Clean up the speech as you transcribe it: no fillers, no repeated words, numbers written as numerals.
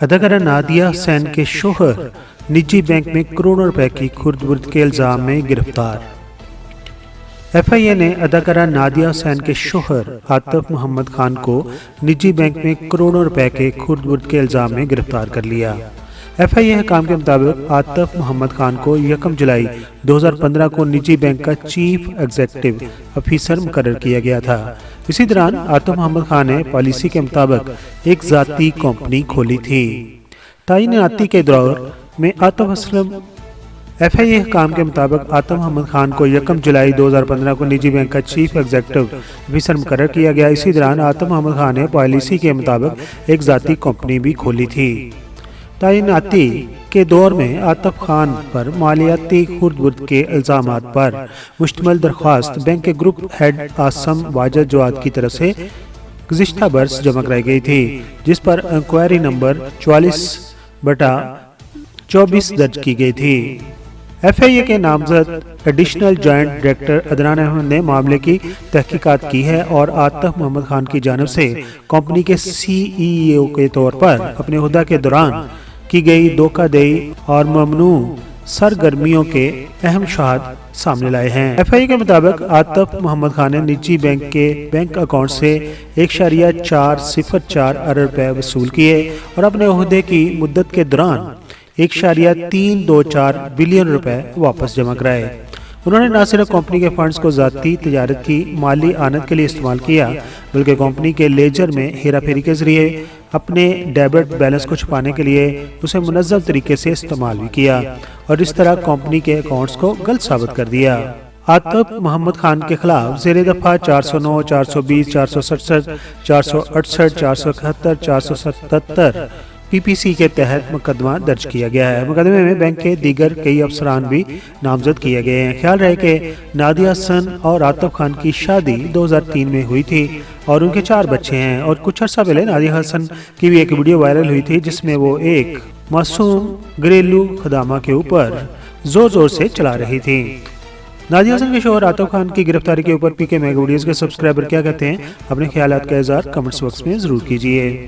اداکارہ نادیہ حسین کے شوہر نجی بینک میں کروڑوں روپے کی خرد برد کے الزام میں گرفتار۔ ایف آئی اے نے اداکارہ نادیہ حسین کے شوہر عاطف محمد خان کو نجی بینک میں کروڑوں روپے کے خرد برد کے الزام میں گرفتار کر لیا۔ ایف آئی اے حکام کے مطابق عاطف محمد خان کو 1 جولائی 2015 کو نجی بینک کا چیف ایگزیکٹو افیسر مقرر کیا گیا تھا۔ اسی دوران عاطف محمد خان نے پالیسی کے مطابق ایک ذاتی کمپنی کھولی تھی۔ تعیناتی کے دور میں ایف آئی اے حکام کے مطابق عاطف محمد خان کو 1 جولائی 2015 کو نجی بینک کا چیف ایگزیکٹو افیسر مقرر کیا گیا۔ اسی دوران عاطف محمد خان نے پالیسی کے مطابق ایک ذاتی کمپنی بھی کھولی تھی۔ تعیناتی کے دور میں عاطف خان پر مالیاتی خرد برد کے الزامات پر مشتمل درخواست بینک کے گروپ ہیڈ عاصم واجد جواد کی طرف سے گزشتہ برس جمع کرائی گئی تھی، جس پر انکوائری نمبر 44/24 درج کی گئی تھی۔ ایف آئی اے کے نامزد additional joint director Adnan Ahmed نے معاملے کی تحقیقات کی ہے اور عاطف محمد خان کی جانب سے کمپنی کے سی ای او کے طور پر اپنے عہدہ کے دوران کی گئی دھوکہ دہی اور ممنوع سرگرمیوں کے اہم شواہد سامنے لائے ہیں۔ ایف آئی اے کے مطابق عاطف محمد خان نے نجی بینک کے بینک اکاؤنٹ سے 1.404 ارب روپے وصول کیے اور اپنے عہدے کی مدت کے دوران 1.324 بلین روپے واپس جمع کرائے۔ انہوں نے نہ صرف کمپنی کے فنڈز کو ذاتی تجارت کی مالی آمد کے لیے استعمال کیا، بلکہ کمپنی کے لیجر میں ہیرا پھیری کے ذریعے اپنے ڈیبٹ بیلنس کو چھپانے کے لیے اسے منظم طریقے سے استعمال بھی کیا اور اس طرح کمپنی کے اکاؤنٹس کو غلط ثابت کر دیا۔ عاطف محمد خان کے خلاف زیر دفعہ 409، 420، 467، 468، 471، 477 پی پی سی کے تحت مقدمہ درج کیا گیا ہے۔ مقدمے میں بینک کے دیگر کئی افسران بھی نامزد کیے گئے ہیں۔ خیال رہے کہ نادیہ حسن اور عاطف خان کی شادی 2003 میں ہوئی تھی اور ان کے 4 بچے ہیں، اور کچھ عرصہ پہلے نادیہ حسن کی بھی ایک ویڈیو وائرل ہوئی تھی جس میں وہ ایک معصوم گھریلو خادمہ کے اوپر زور زور سے چلا رہی تھی۔ نادیہ حسن کے شوہر عاطف خان کی گرفتاری کے اوپر پی کے میگا ویڈیوز کے سبسکرائبر کیا کہتے ہیں؟ اپنے خیالات کا اظہار کمنٹس باکس میں ضرور کیجیے۔